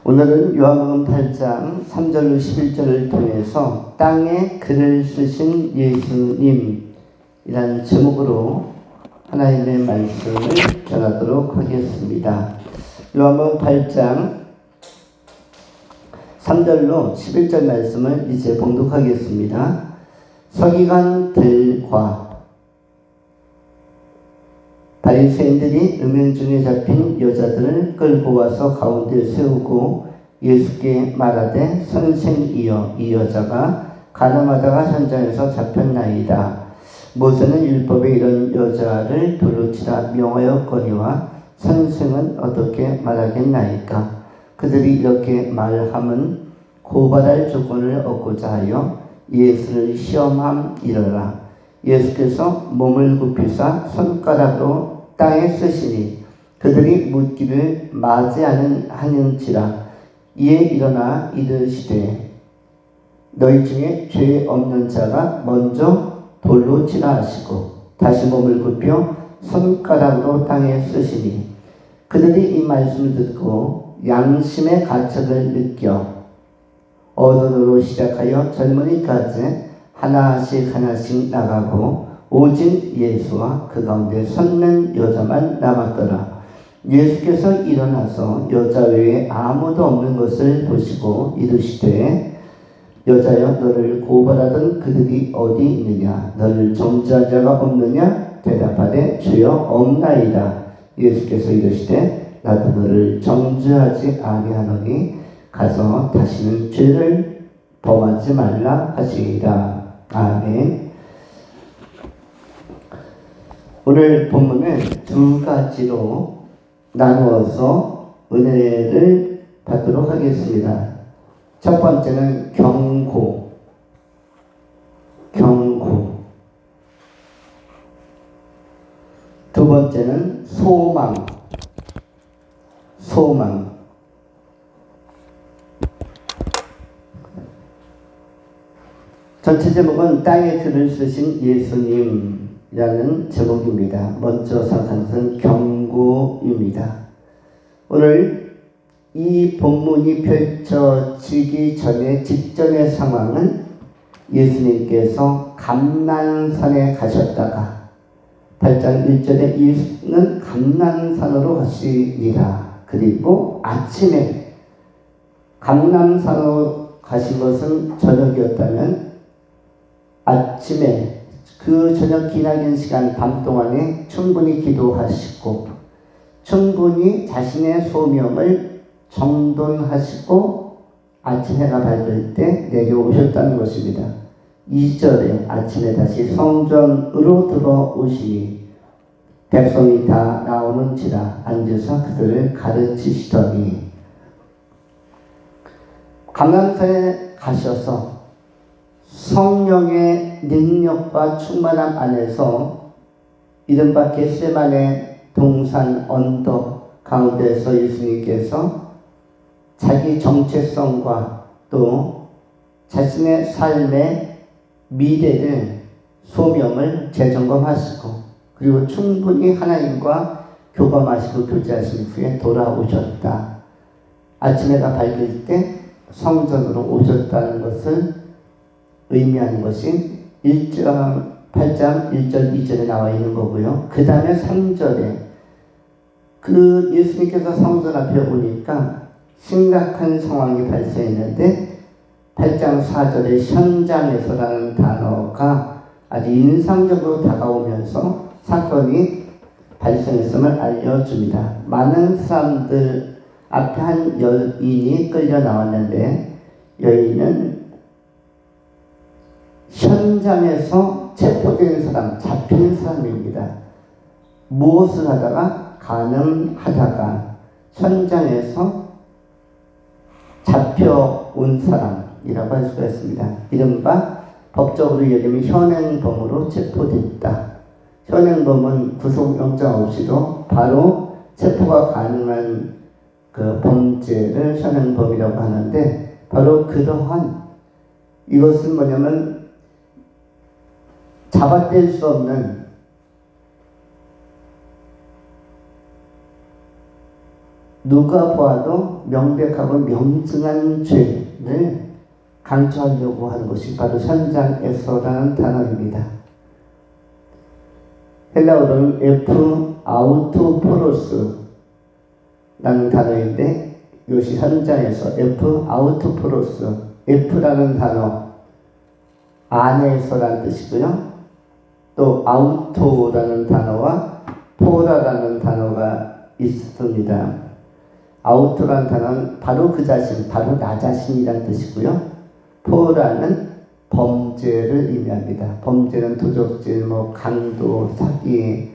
오늘은 요한복음 8장 3절로 11절을 통해서 땅에 글을 쓰신 예수님이라는 제목으로 하나님의 말씀을 전하도록 하겠습니다. 요한복음 8장 3절로 11절 말씀을 이제 봉독하겠습니다. 서기관들과 바리새인들이 음행 중에 잡힌 여자들을 끌고 와서 가운데 세우고 예수께 말하되 선생이여, 이 여자가 간음하다가 현장에서 잡혔나이다. 모세는 율법에 이런 여자를 돌로 치라 명하였거니와 선생은 어떻게 말하겠나이까? 그들이 이렇게 말함은 고발할 조건을 얻고자 하여 예수를 시험함이러라. 예수께서 몸을 굽히사 손가락으로 땅에 쓰시니 그들이 묻기를 하는지라. 이에 일어나 이르시되 너희 중에 죄 없는 자가 먼저 돌로 치라 하시고 다시 몸을 굽혀 손가락으로 땅에 쓰시니 그들이 이 말씀을 듣고 양심의 가책을 느껴 어른으로 시작하여 젊은이까지 하나씩 나가고 오직 예수와 그 가운데 섰는 여자만 남았더라. 예수께서 일어나서 여자 외에 아무도 없는 것을 보시고 이르시되 여자여, 너를 고발하던 그들이 어디 있느냐? 너를 정죄한 자가 없느냐? 대답하되 주여 없나이다. 예수께서 이르시되 나도 너를 정죄하지 아니하노니 가서 다시는 죄를 범하지 말라 하시니라. 아멘. 오늘 본문은 두 가지로 나누어서 은혜를 받도록 하겠습니다. 첫 번째는 경고. 두 번째는 소망. 전체 제목은 땅에 글을 쓰신 예수님이라는 제목입니다. 먼저 생각하는 것은 경고입니다. 오늘 이 본문이 펼쳐지기 전에 직전의 상황은 예수님께서 감난산에 가셨다가 8장 1절에 예수는 감난산으로 가시니라. 그리고 아침에 감난산으로 가신 것은 저녁이었다면 아침에 그 저녁 기나긴 시간 밤 동안에 충분히 기도하시고 충분히 자신의 소명을 정돈하시고 아침 해가 밝을 때 내려오셨다는 것입니다. 2절에 아침에 다시 성전으로 들어오시니 백성이 다 나오는지라 앉으사 그들을 가르치시더니 감난산에 가셔서 성령의 능력과 충만함 안에서 이른바 겟세마네 동산 언덕 가운데서 예수님께서 자기 정체성과 또 자신의 삶의 미래를 소명을 재점검하시고 그리고 충분히 하나님과 교감하시고 교제하신 후에 돌아오셨다. 아침에가 밝을 때 성전으로 오셨다는 것을 의미하는 것이 8장 1절 2절에 나와 있는 거고요. 그 다음에 3절에 그 예수님께서 성전 앞에 오니까 심각한 상황이 발생했는데 8장 4절에 현장에서라는 단어가 아주 인상적으로 다가오면서 사건이 발생했음을 알려줍니다. 많은 사람들 앞에 한 여인이 끌려 나왔는데 여인은 현장에서 체포된 사람, 잡힌 사람입니다. 무엇을 하다가? 간음하다가 현장에서 잡혀온 사람이라고 할 수가 있습니다. 이른바 법적으로 얘기하면 현행범으로 체포됐다. 현행범은 구속영장 없이도 바로 체포가 가능한 그 범죄를 현행범이라고 하는데 바로 그러한 이것은 뭐냐면 잡아뗄 수 없는 누가 보아도 명백하고 명증한 죄를 강조하려고 하는 것이 바로 현장에서라는 단어입니다. 헬라어로는 F 아우토포로스라는 단어인데 이것이 현장에서 F 아우토포로스, F라는 단어 안에서라는 뜻이고요. 또 아우토라는 단어와 포라라는 단어가 있습니다. 아우토라는 단어는 바로 그 자신, 바로 나 자신이라는 뜻이고요. 포라는 범죄를 의미합니다. 범죄는 도적질, 강도, 사기,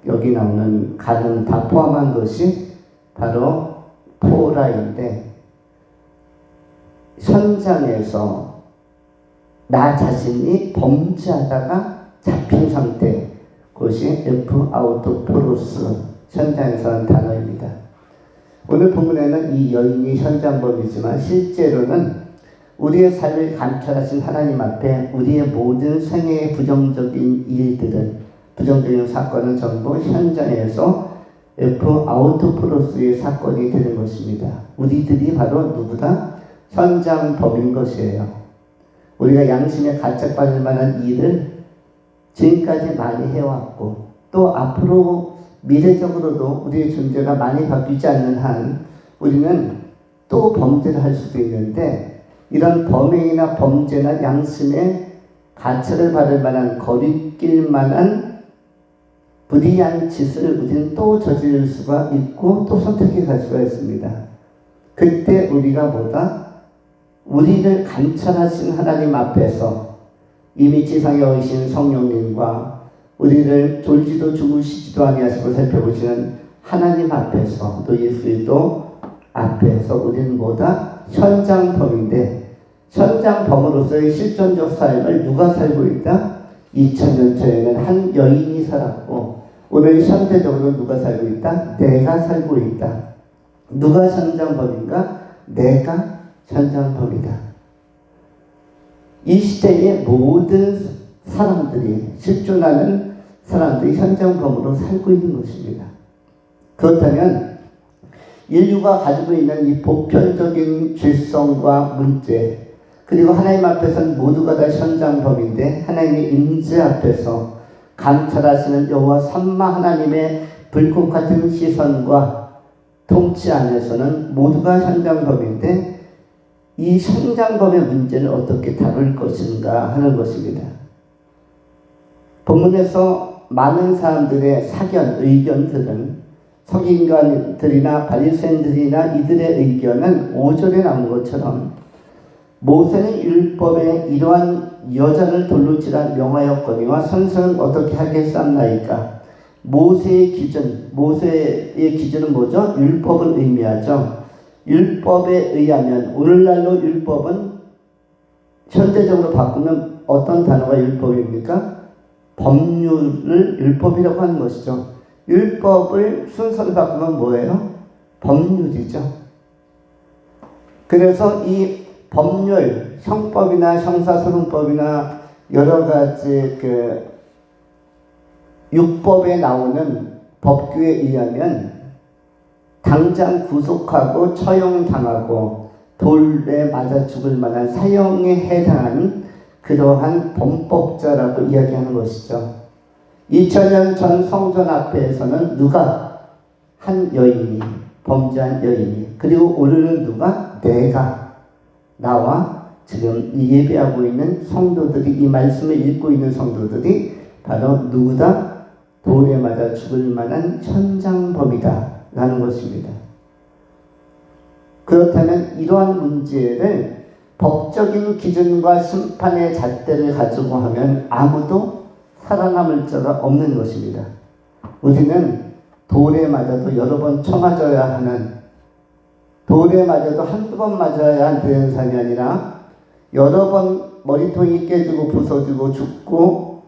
여기 나오는 가는 다 포함한 것이 바로 포라인데, 현장에서 나 자신이 범죄하다가 잡힌 상태, 그것이 F 아우토포로스, 현장에서 하는 단어입니다. 오늘 본문에는 이 여인이 현장범이지만 실제로는 우리의 삶을 감찰하신 하나님 앞에 우리의 모든 생애의 부정적인 일들은, 부정적인 사건은 전부 현장에서 F 아우토포로스의 사건이 되는 것입니다. 우리들이 바로 누구다? 현장범인 것이에요. 우리가 양심에 가책받을 만한 일을 지금까지 많이 해왔고, 또 앞으로 미래적으로도 우리의 존재가 많이 바뀌지 않는 한 우리는 또 범죄를 할 수도 있는데, 이런 범행이나 범죄나 양심에 가책을 받을 만한, 거리낄 만한 불의한 짓을 우리는 또 저지를 수가 있고 또 선택해 갈 수가 있습니다. 그때 우리가 뭐다? 우리를 감찰하신 하나님 앞에서 이미 지상에 오신 성령님과 우리를 졸지도 주무시지도 아니하시고 살펴보시는 하나님 앞에서, 또 예수도 앞에서 우리는 뭐다? 현장범인데, 현장범으로서의 실존적 삶을 누가 살고 있다? 2000년 전에는 한 여인이 살았고, 오늘 현대적으로 누가 살고 있다? 내가 살고 있다. 누가 현장범인가? 내가 현장범이다. 이 시대의 모든 사람들이, 실존하는 사람들이 현장범으로 살고 있는 것입니다. 그렇다면 인류가 가지고 있는 이 보편적인 죄성과 문제, 그리고 하나님 앞에서는 모두가 다 현장범인데, 하나님의 임재 앞에서 감찰하시는 여호와 삼마 하나님의 불꽃 같은 시선과 통치 안에서는 모두가 현장범인데, 이 현장범의 문제를 어떻게 다룰 것인가 하는 것입니다. 본문에서 많은 사람들의 사견, 의견들은, 서기관들이나 바리새인들이나 이들의 의견은 5절에 나온 것처럼, 모세는 율법에 이러한 여자를 돌로 치라 명하였거니와 선생은 어떻게 하겠사옵나이까. 모세의 기준은 뭐죠? 율법을 의미하죠. 율법에 의하면, 오늘날로 율법은 현대적으로 바꾸면 어떤 단어가 율법입니까? 법률을 율법이라고 하는 것이죠. 율법을 순서를 바꾸면 뭐예요? 법률이죠. 그래서 이 법률, 형법이나 형사소송법이나 여러 가지 율법에 나오는 법규에 의하면 당장 구속하고 처형당하고 돌에 맞아 죽을 만한 사형에 해당한 그러한 범법자라고 이야기하는 것이죠. 2000년 전 성전 앞에서는 누가? 한 여인이, 범죄한 여인이, 그리고 오늘은 누가? 내가, 나와 지금 예배하고 있는 성도들이, 이 말씀을 읽고 있는 성도들이 바로 누구다? 돌에 맞아 죽을 만한 현장범이다 라는 것입니다. 그렇다면 이러한 문제를 법적인 기준과 심판의 잣대를 가지고 하면 아무도 살아남을 자가 없는 것입니다. 우리는 돌에 맞아도 여러 번 쳐맞아야 하는, 돌에 맞아도 한두 번 맞아야 되는 삶이 아니라 여러 번 머리통이 깨지고 부서지고 죽고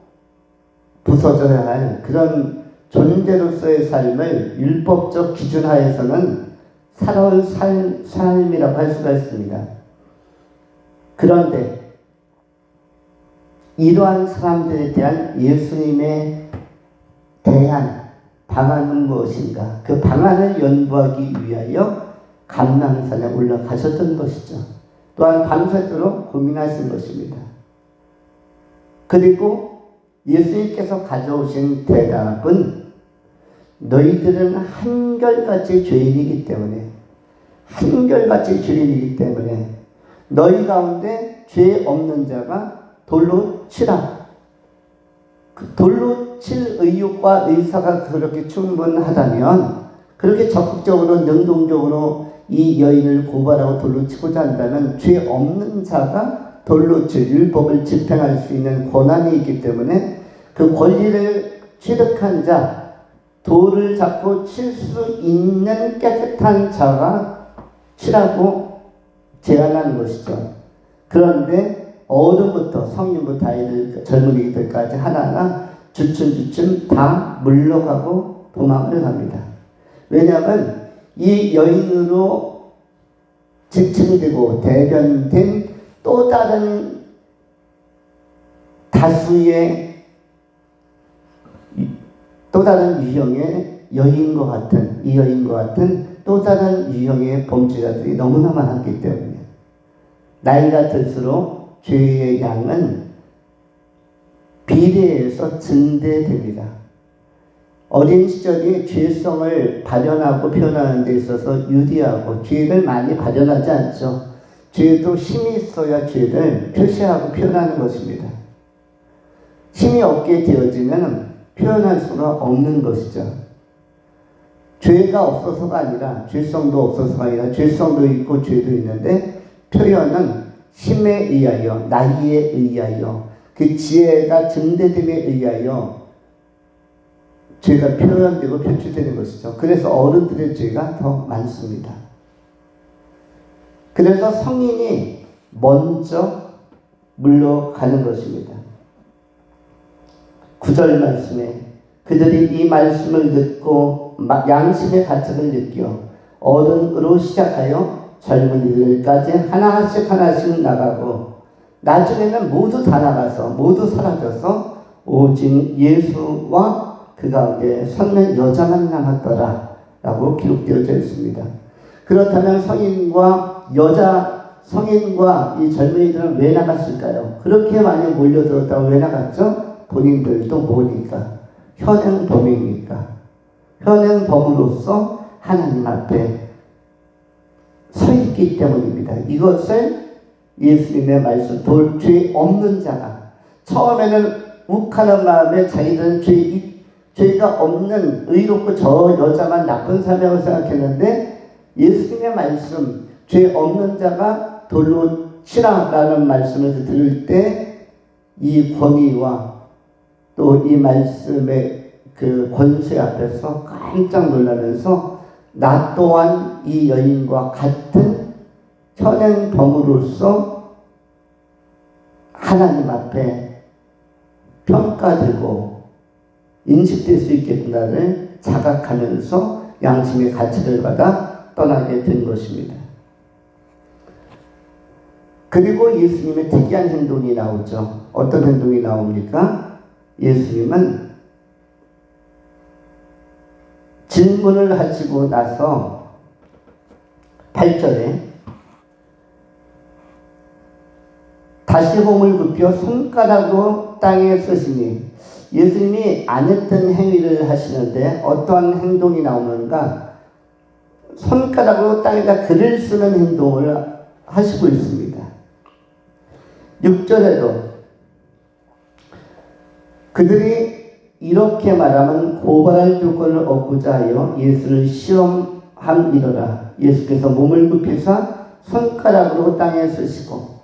부서져야 할 그런 존재로서의 삶을 율법적 기준 하에서는 살아온 삶이라고 할 수가 있습니다. 그런데 이러한 사람들에 대한 예수님의 대안, 방안은 무엇인가? 그 방안을 연구하기 위하여 감람산에 올라가셨던 것이죠. 또한 밤새도록 고민하신 것입니다. 그리고 예수님께서 가져오신 대답은 너희들은 한결같이 죄인이기 때문에 너희 가운데 죄 없는 자가 돌로 치라. 그 돌로 칠 의욕과 의사가 그렇게 충분하다면, 그렇게 적극적으로 능동적으로 이 여인을 고발하고 돌로 치고자 한다면 죄 없는 자가 돌로 칠 율법을 집행할 수 있는 권한이 있기 때문에 그 권리를 취득한 자, 돌을 잡고 칠 수 있는 깨끗한 자가 치라고 제안하는 것이죠. 그런데 어른부터 성인부터 아이들, 젊은이들까지 하나하나 주춤주춤 다 물러가고 도망을 갑니다. 왜냐하면 이 여인으로 지칭되고 대변된 또 다른 다수의 또 다른 유형의 여인과 같은, 이 여인과 같은 또 다른 유형의 범죄자들이 너무나 많았기 때문에 나이가 들수록 죄의 양은 비례해서 증대됩니다. 어린 시절이 죄성을 발현하고 표현하는 데 있어서 유리하고, 죄를 많이 발현하지 않죠. 죄도 힘이 있어야 죄를 표시하고 표현하는 것입니다. 힘이 없게 되어지면 표현할 수가 없는 것이죠. 죄가 없어서가 아니라, 죄성도 없어서가 아니라 죄성도 있고 죄도 있는데, 표현은 힘에 의하여, 나이에 의하여, 그 지혜가 증대됨에 의하여 죄가 표현되고 표출되는 것이죠. 그래서 어른들의 죄가 더 많습니다. 그래서 성인이 먼저 물러가는 것입니다. 9절 말씀에 그들이 이 말씀을 듣고 양심의 가책을 느껴 어른으로 시작하여 젊은이들까지 하나씩 나가고, 나중에는 모두 다 나가서 모두 사라져서 오직 예수와 그 가운데 섰는 여자만 남았더라 라고 기록되어져 있습니다. 그렇다면 성인과 이 젊은이들은 왜 나갔을까요? 그렇게 많이 몰려들었다고 왜 나갔죠? 본인들도 뭐니까? 현행범이니까. 현행범으로서 하나님 앞에 서 있기 때문입니다. 이것을 예수님의 말씀, 죄 없는 자가, 처음에는 욱하는 마음에 자기들은 죄가 없는 의롭고 저 여자만 나쁜 사람이라고 생각했는데, 예수님의 말씀, 죄 없는 자가 돌로 치라라는 말씀을 들을 때 이 권위와 또 이 말씀의 그 권세 앞에서 깜짝 놀라면서 나 또한 이 여인과 같은 현행범으로서 하나님 앞에 평가되고 인식될 수 있겠구나를 자각하면서 양심의 가책을 받아 떠나게 된 것입니다. 그리고 예수님의 특이한 행동이 나오죠. 어떤 행동이 나옵니까? 예수님은 질문을 하시고 나서 8절에 다시 몸을 굽혀 손가락으로 땅에 쓰시니, 예수님이 안 했던 행위를 하시는데 어떠한 행동이 나오는가? 손가락으로 땅에다 글을 쓰는 행동을 하시고 있습니다. 6절에도 그들이 이렇게 말하면 고발할 조건을 얻고자 하여 예수를 시험함이로라. 예수께서 몸을 굽히사 손가락으로 땅에 쓰시고,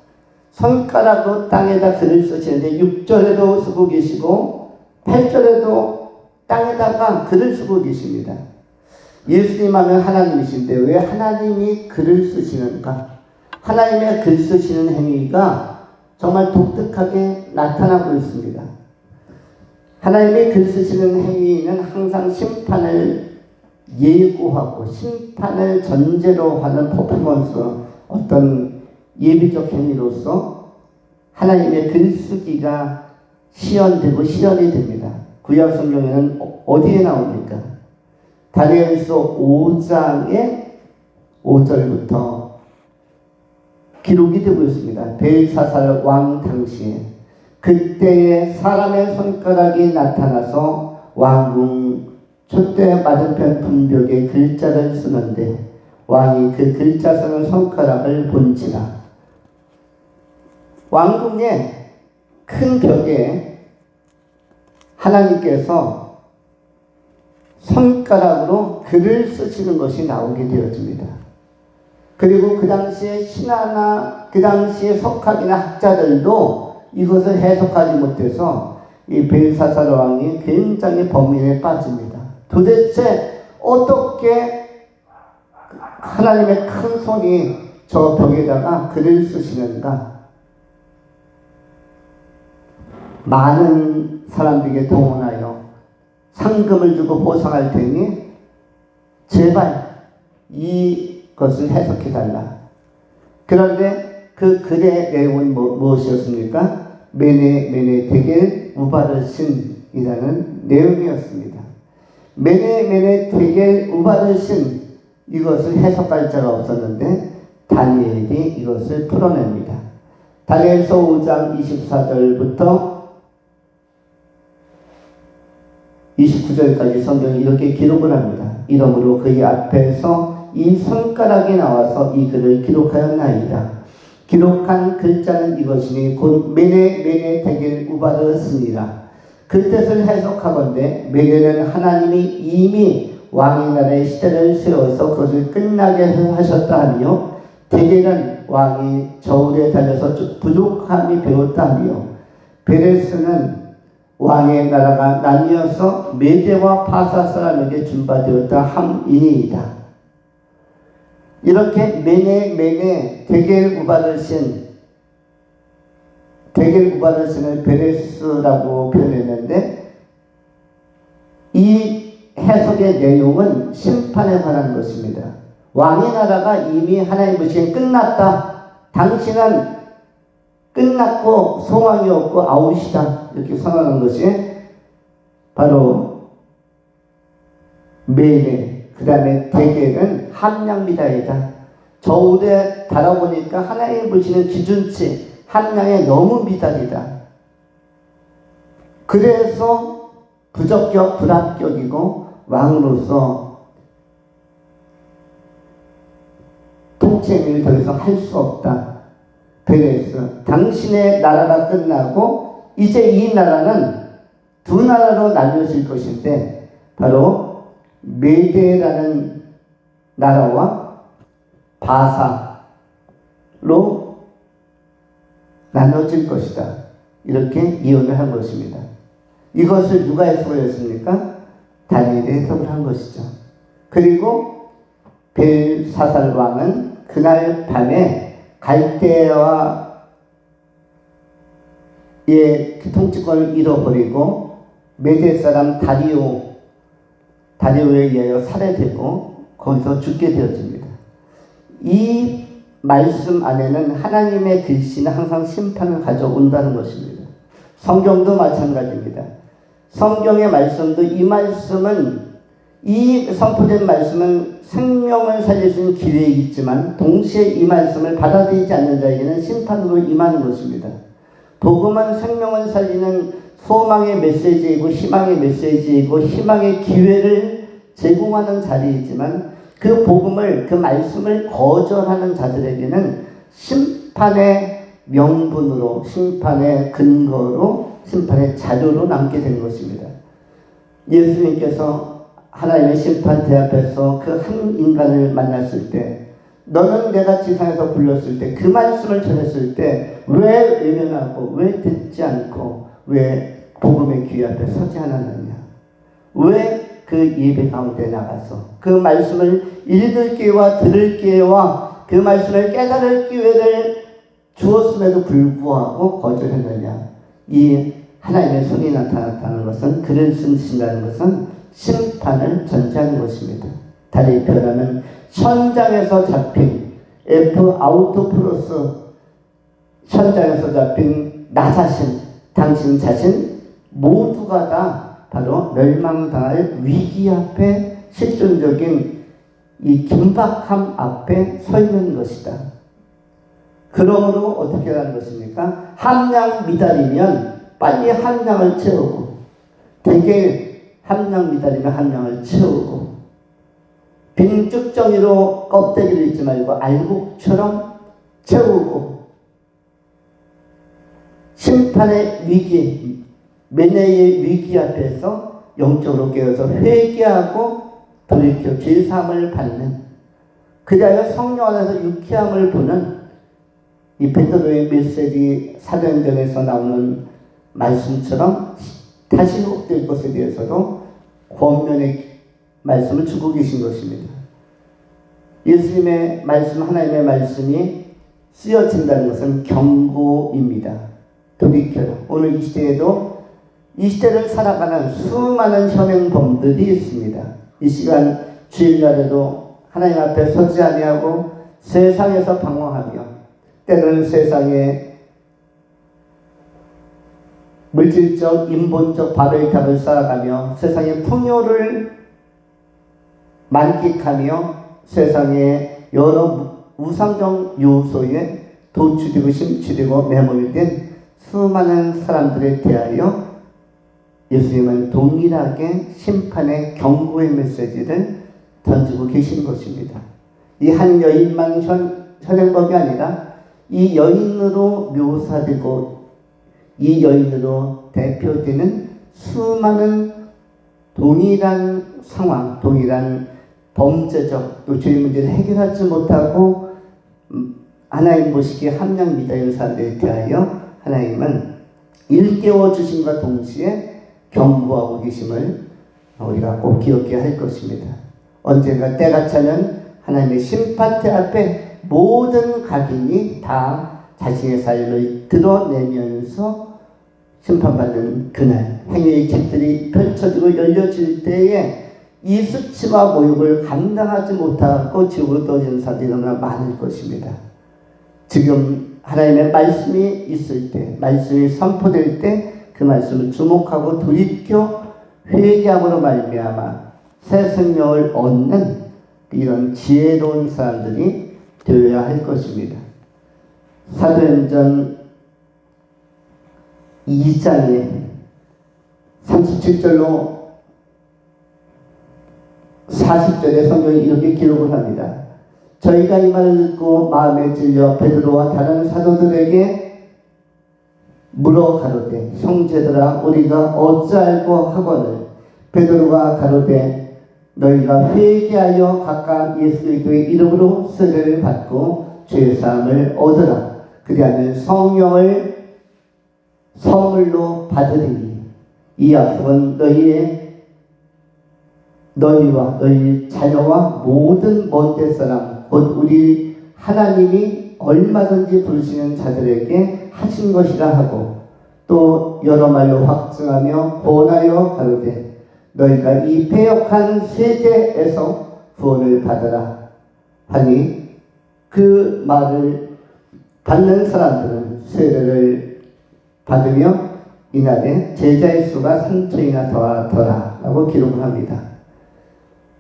손가락으로 땅에다 글을 쓰시는데 6절에도 쓰고 계시고 8절에도 땅에다가 글을 쓰고 계십니다. 예수님 하면 하나님이신데 왜 하나님이 글을 쓰시는가? 하나님의 글 쓰시는 행위가 정말 독특하게 나타나고 있습니다. 하나님의 글 쓰시는 행위는 항상 심판을 예고하고 심판을 전제로 하는 퍼포먼스, 어떤 예비적 행위로서 하나님의 글쓰기가 시연되고 실현이 됩니다. 구약 성경에는 어디에 나옵니까? 다니엘서 5장의 5절부터 기록이 되고 있습니다. 벨사살 왕 당시에 그때에 사람의 손가락이 나타나서 왕궁 촛대 맞은편 분벽에 글자를 쓰는데 왕이 그 글자 쓰는 손가락을 본지라. 왕궁의 큰 벽에 하나님께서 손가락으로 글을 쓰시는 것이 나오게 되어집니다. 그리고 그 당시에 신하나 그 당시에 석학이나 학자들도 이것을 해석하지 못해서 이 벨사살 왕이 굉장히 범인에 빠집니다. 도대체 어떻게 하나님의 큰 손이 저 벽에다가 글을 쓰시는가? 많은 사람들에게 동원하여 상금을 주고 보상할 테니 제발 이것을 해석해달라. 그런데 그 글의 내용은 무엇이었습니까? 메네 데겔 우바르신이라는 내용이었습니다. 메네 데겔 우바르신, 이것을 해석할 자가 없었는데 다니엘이 이것을 풀어냅니다. 다니엘서 5장 24절부터 29절까지 성경이 이렇게 기록을 합니다. 이러므로 그의 앞에서 이 손가락이 나와서 이 글을 기록하였나이다. 기록한 글자는 이것이니 곧 메네 데겔 우바르스니라. 그 뜻을 해석하건대 메네는 하나님이 이미 왕의 나라의 시대를 세워서 그것을 끝나게 하셨다 하며, 데겔은 왕이 저울에 달려서 부족함이 배웠다 하며, 베레스는 왕의 나라가 나뉘어서 메대와 파사 사람에게 준바되었다 함이니이다. 이렇게 메네 데겔 우바르신을 베레스라고 표현했는데, 이 해석의 내용은 심판에 관한 것입니다. 왕의 나라가 이미 하나님 보시기에 끝났다. 당신은 끝났고 소망이 없고 아웃이다. 이렇게 선언한 것이 바로 메네, 그 다음에 데겔은 함량미다이다. 저울에 달아보니까 하나님 보시는 기준치 함량에 너무 미달이다. 그래서 부적격 불합격이고 왕으로서 통치행위를 더 이상 할 수 없다. 베레스, 당신의 나라가 끝나고 이제 이 나라는 두 나라로 나뉘어질 것인데 바로 메대라는 나라와 바사로 나눠질 것이다. 이렇게 예언을 한 것입니다. 이것을 누가 해석을 했습니까? 다니엘이 해석을 한 것이죠. 그리고 벨사살 왕은 그날 밤에 갈대아의 통치권을 잃어버리고 메대 사람 다리오에 의하여 살해되고 거기서 죽게 되어집니다. 이 말씀 안에는 하나님의 글씨는 항상 심판을 가져온다는 것입니다. 성경도 마찬가지입니다. 성경의 말씀도 이 선포된 말씀은 생명을 살릴 수 있는 기회가 있지만 동시에 이 말씀을 받아들이지 않는 자에게는 심판으로 임하는 것입니다. 복음은 생명을 살리는 소망의 메시지이고 희망의 메시지이고 희망의 기회를 제공하는 자리이지만 그 복음을, 그 말씀을 거절하는 자들에게는 심판의 명분으로, 심판의 근거로, 심판의 자료로 남게 된 것입니다. 예수님께서 하나님의 심판대 앞에서 그 한 인간을 만났을 때, 너는 내가 지상에서 불렀을 때, 그 말씀을 전했을 때 왜 외면하고 왜 듣지 않고 왜 복음의 귀 앞에 서지 않았느냐? 왜 그 예배 가운데 나가서 그 말씀을 읽을 기회와 들을 기회와 그 말씀을 깨달을 기회를 주었음에도 불구하고 거절했느냐? 이 하나님의 손이 나타났다는 것은, 글을 쓰신다는 것은 심판을 전제하는 것입니다. 다리 표현하면 현장에서 잡힌 F 아우토프로스, 현장에서 잡힌 나 자신, 당신 자신 모두가 다 바로 멸망당할 위기 앞에 실존적인 이 긴박함 앞에 서 있는 것이다. 그러므로 어떻게 하는 것입니까? 함량 미달이면 빨리 함량을 채우고, 되게 함량 미달이면 함량을 채우고, 빈죽정이로 껍데기를 잊지 말고 알곡처럼 채우고, 심판의 위기, 메네의 위기 앞에서 영적으로 깨어서 회개하고 돌이켜 죄사함을 받는, 그리하여 성령 안에서 유쾌함을 보는 이 베드로의 메시지 사도행전에서 나오는 말씀처럼 다시 회복될 것에 대해서도 권면의 말씀을 주고 계신 것입니다. 예수님의 말씀, 하나님의 말씀이 쓰여진다는 것은 경고입니다. 돌이켜라. 오늘 이 시대에도 이 시대를 살아가는 수많은 현행범들이 있습니다. 이 시간 주일날에도 하나님 앞에 서지 아니하고 세상에서 방황하며, 때로는 세상에 물질적, 인본적 바벨탑을 쌓아가며 세상의 풍요를 만끽하며 세상의 여러 우상적 요소에 도취되고 심취되고 매몰된 수많은 사람들에 대하여 예수님은 동일하게 심판의 경고의 메시지를 던지고 계신 것입니다. 이 한 여인만 현행법이 아니라 이 여인으로 묘사되고 이 여인으로 대표되는 수많은 동일한 상황, 동일한 범죄적 또 죄의 문제를 해결하지 못하고 하나님 보시기에 함량 미달인 사람들에 대하여 하나님은 일깨워 주심과 동시에 경고하고 계심을 우리가 꼭 기억해야 할 것입니다. 언젠가 때가 차면 하나님의 심판대 앞에 모든 각인이 다 자신의 삶을 드러내면서 심판받는 그날, 행위의 책들이 펼쳐지고 열려질 때에 이 수치와 모욕을 감당하지 못하고 지옥으로 떨어지는 사람들이 너무나 많을 것입니다. 지금 하나님의 말씀이 있을 때, 말씀이 선포될 때 그 말씀을 주목하고 돌이켜 회개함으로 말미암아 새 생명을 얻는 이런 지혜로운 사람들이 되어야 할 것입니다. 사도행전 2장에 37절로 40절에 성경이 이렇게 기록을 합니다. 저희가 이 말을 듣고 마음에 찔려 베드로와 다른 사도들에게 물어 가로되, 형제들아 우리가 어찌할꼬 하거늘. 베드로가 가로되, 너희가 회개하여 각각 예수 그리스도의 이름으로 세례를 받고 죄사함을 얻으라. 그리하면 성령을 선물로 받으리니 이 약속은 너희와 너희 자녀와 모든 먼 데 사람 곧 우리 하나님이 얼마든지 부르시는 자들에게 하신 것이라 하고, 또 여러 말로 확증하며 권하여 가로되, 너희가 이 패역한 세대에서 구원을 받으라 하니, 그 말을 받는 사람들은 세례를 받으며 이날에 제자의 수가 3천이나 더하더라 라고 기록을 합니다.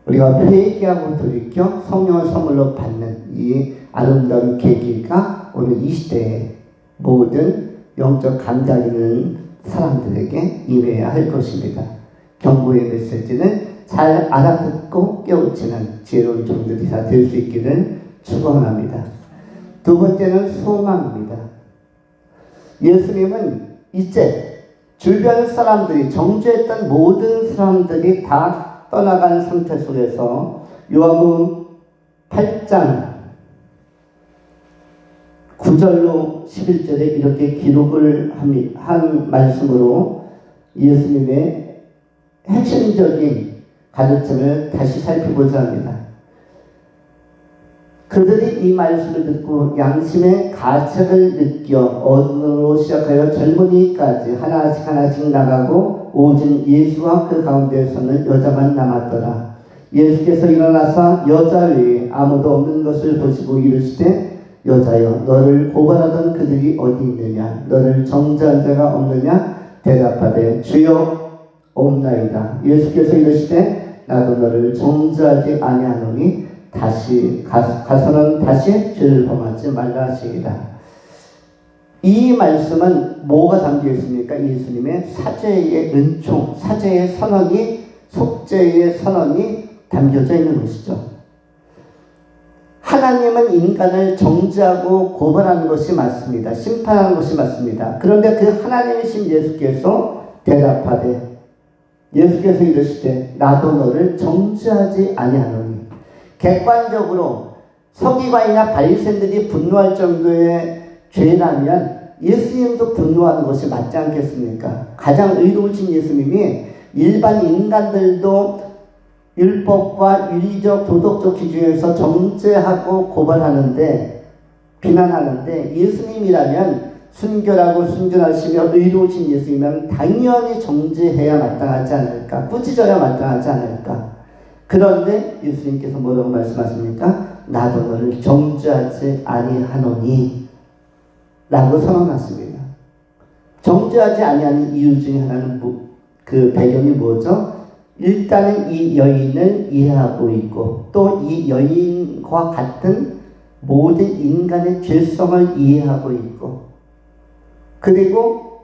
우리가 회개하고 돌이켜 성령을 선물로 받는 이 아름다운 계기가 오늘 이 시대에 모든 영적 감각 있는 사람들에게 임해야 할 것입니다. 경고의 메시지는 잘 알아듣고 깨우치는 지혜로운 종들이 다 될 수 있기를 축원합니다. 두 번째는 소망입니다. 예수님은 이제 주변 사람들이, 정죄했던 모든 사람들이 다 떠나간 상태 속에서 요한복음 8장 9절로 11절에 이렇게 기록을 한 말씀으로 예수님의 핵심적인 가르침을 다시 살펴보자 합니다. 그들이 이 말씀을 듣고 양심의 가책을 느껴 어른으로 시작하여 젊은이까지 하나씩 나가고 오직 예수와 그 가운데서는 여자만 남았더라. 예수께서 일어나사 여자 외에 아무도 없는 것을 보시고 이르시되, 여자여 너를 고발하던 그들이 어디 있느냐? 너를 정죄한 자가 없느냐? 대답하되 주여 없나이다. 예수께서 이르시되, 나도 너를 정죄하지 아니하노니 가서는 다시 죄를 범하지 말라 하시니라. 이 말씀은 뭐가 담겨 있습니까? 예수님의 사죄의 은총, 사죄의 선언이, 속죄의 선언이 담겨져 있는 것이죠. 하나님은 인간을 정죄하고 고발하는 것이 맞습니다. 심판하는 것이 맞습니다. 그런데 그 하나님이신 예수께서 대답하되, 예수께서 이르시되 나도 너를 정죄하지 아니하노니. 객관적으로 서기관이나 바리새인들이 분노할 정도의 죄라면 예수님도 분노하는 것이 맞지 않겠습니까? 가장 의로우신 예수님이 일반 인간들도 율법과 윤리적 도덕적 기준에서 정죄하고 고발하는데, 비난하는데, 예수님이라면 순결하고 순전하시며 의로우신 예수님이면 당연히 정죄해야 마땅하지 않을까, 꾸짖어야 마땅하지 않을까. 그런데 예수님께서 뭐라고 말씀하십니까? 나도 너를 정죄하지 아니하노니 라고 선언하십니다. 정죄하지 아니하는 이유 중에 하나는 그 배경이 뭐죠? 일단은 이 여인을 이해하고 있고, 또 이 여인과 같은 모든 인간의 죄성을 이해하고 있고, 그리고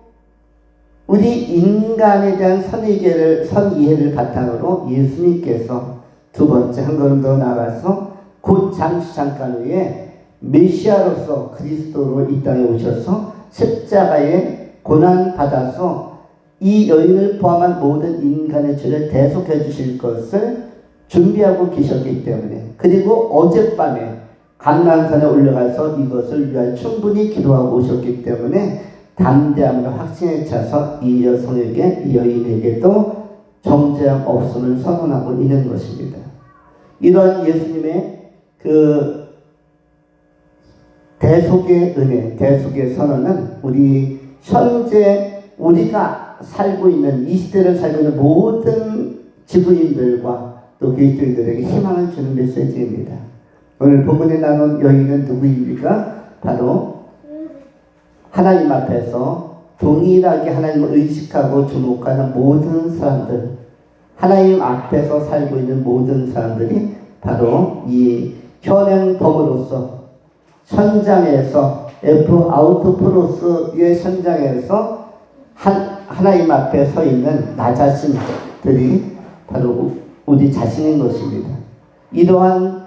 우리 인간에 대한 선이해를 바탕으로 예수님께서 두 번째 한 걸음 더 나가서 곧 잠깐 후에 메시아로서 그리스도로 이 땅에 오셔서 십자가에 고난받아서 이 여인을 포함한 모든 인간의 죄를 대속해 주실 것을 준비하고 계셨기 때문에, 그리고 어젯밤에 감람산에 올라가서 이것을 위하여 충분히 기도하고 오셨기 때문에 담대함으로 확신에 차서 이 여성에게, 이 여인에게도 정죄함 없음을 선언하고 있는 것입니다. 이러한 예수님의 그 대속의 은혜, 대속의 선언은 우리 현재 우리가 살고 있는, 이 시대를 살고 있는 모든 지구인들과 또 그리스도인들에게 희망을 주는 메시지입니다. 오늘 본문에 나온 여인은 누구입니까? 바로 하나님 앞에서 동일하게 하나님을 의식하고 주목하는 모든 사람들, 하나님 앞에서 살고 있는 모든 사람들이 바로 이 현행범으로서 현장에서, 아우토포로스의 현장에서 하나님 앞에 서 있는 나 자신들이 바로 우리 자신인 것입니다. 이러한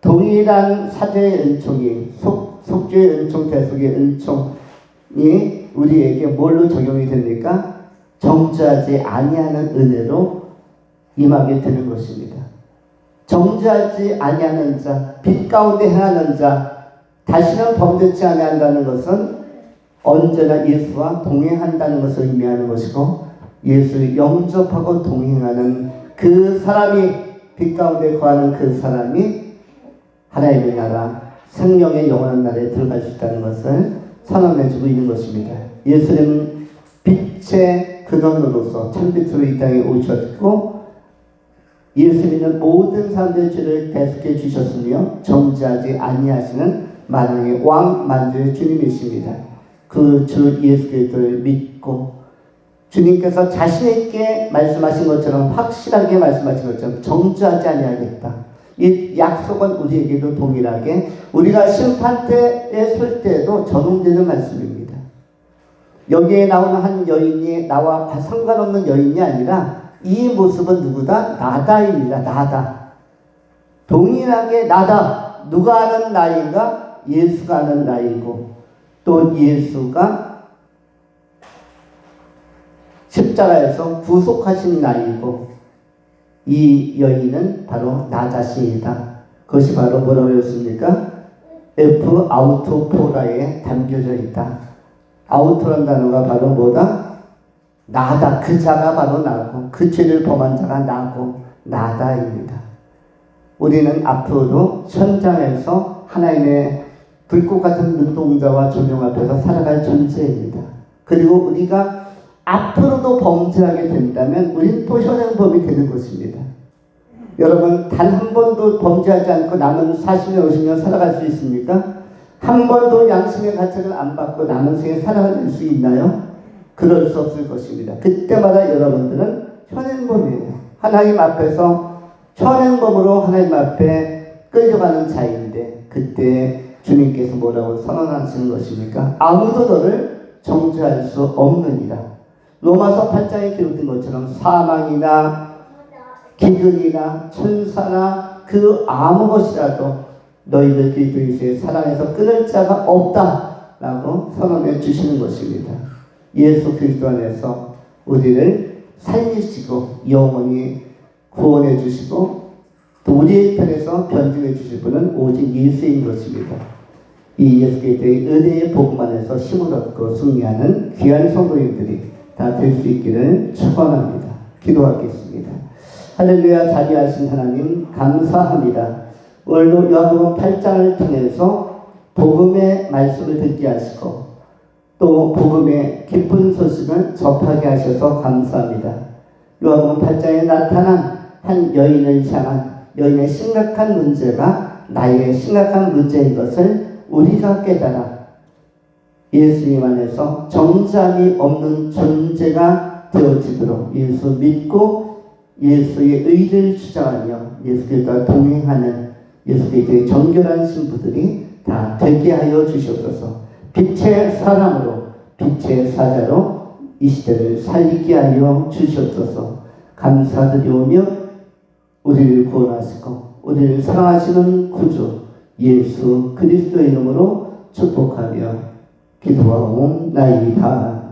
동일한 사죄의 은총이, 속죄의 은총, 대속의 은총이 우리에게 뭘로 적용이 됩니까? 정죄하지 아니하는 은혜로 임하게 되는 것입니다. 정죄하지 아니하는 자, 빛 가운데 행하는 자, 다시는 범죄치 아니한다는 것은 언제나 예수와 동행한다는 것을 의미하는 것이고, 예수를 영접하고 동행하는 그 사람이, 빛 가운데 거하는 그 사람이 하나님의 나라, 생명의 영원한 나라에 들어갈 수 있다는 것을 선언해주고 있는 것입니다. 예수님은 빛의 근원으로서 참빛으로 이 땅에 오셨고, 예수 믿는 모든 사람들의 죄를 대속해 주셨으며 정죄하지 아니하시는 만왕의 왕 만주의 주님이십니다. 그 주 예수 그리스도를 믿고 주님께서 자신 있게 말씀하신 것처럼, 확실하게 말씀하신 것처럼 정죄하지 아니하겠다. 이 약속은 우리에게도 동일하게 우리가 심판대에 설 때에도 적용되는 말씀입니다. 여기에 나오는 한 여인이 나와 상관없는 여인이 아니라 이 모습은 누구다? 나다입니다. 나다. 동일하게 나다. 누가 아는 나인가? 예수가 아는 나이고, 또 예수가 십자가에서 구속하신 나이고, 이 여인은 바로 나 자신이다. 그것이 바로 뭐라고 했습니까? 아우토포라에 담겨져 있다. 아우토란 단어가 바로 뭐다? 나다. 그 자가 바로 나고, 그 죄를 범한 자가 나고 나다입니다. 우리는 앞으로도 현장에서 하나님의 불꽃 같은 눈동자와 조명 앞에서 살아갈 존재입니다. 그리고 우리가 앞으로도 범죄하게 된다면 우리는 또 현행범이 되는 것입니다. 여러분, 단 한 번도 범죄하지 않고 남은 40년, 50년 살아갈 수 있습니까? 한 번도 양심의 가책을 안 받고 남은 생에 살아갈 수 있나요? 그럴 수 없을 것입니다. 그때마다 여러분들은 현행범이에요. 하나님 앞에서 현행범으로 하나님 앞에 끌려가는 자인데 그때 주님께서 뭐라고 선언하시는 것입니까? 아무도 너를 정죄할 수 없느니라. 로마서 8장에 기록된 것처럼 사망이나 기근이나 천사나 그 아무 것이라도 너희들 그리스도 예수의 사랑에서 끊을 자가 없다라고 선언해 주시는 것입니다. 예수 그리스도 안에서 우리를 살리시고 영원히 구원해 주시고 또 우리의 편에서 변증해 주실 분은 오직 예수인 것입니다. 이 예수 그리스도의 은혜의 복음 안에서 힘을 얻고 승리하는 귀한 성도님들이 다 될 수 있기를 축원합니다. 기도하겠습니다. 할렐루야. 자비하신 하나님 감사합니다. 오늘도 요한복음 8장을 통해서 복음의 말씀을 듣게 하시고 또 복음의 기쁜 소식을 접하게 하셔서 감사합니다. 요한복음 8장에 나타난 한 여인을 향한 여인의 심각한 문제가 나의 심각한 문제인 것을 우리가 깨달아 예수님 안에서 정잠이 없는 존재가 되어지도록 예수 믿고 예수의 의를 주장하며 예수 그리스도와 동행하는 예수 그리스도의 정결한 신부들이 다 되게 하여 주시옵소서. 빛의 사람으로 빛의 사자로 이 시대를 살리게 하여 주시옵소서. 감사드리오며 우리를 구원하시고 우리를 사랑하시는 구주 예수 그리스도의 이름으로 축복하며 기도하옵나이다.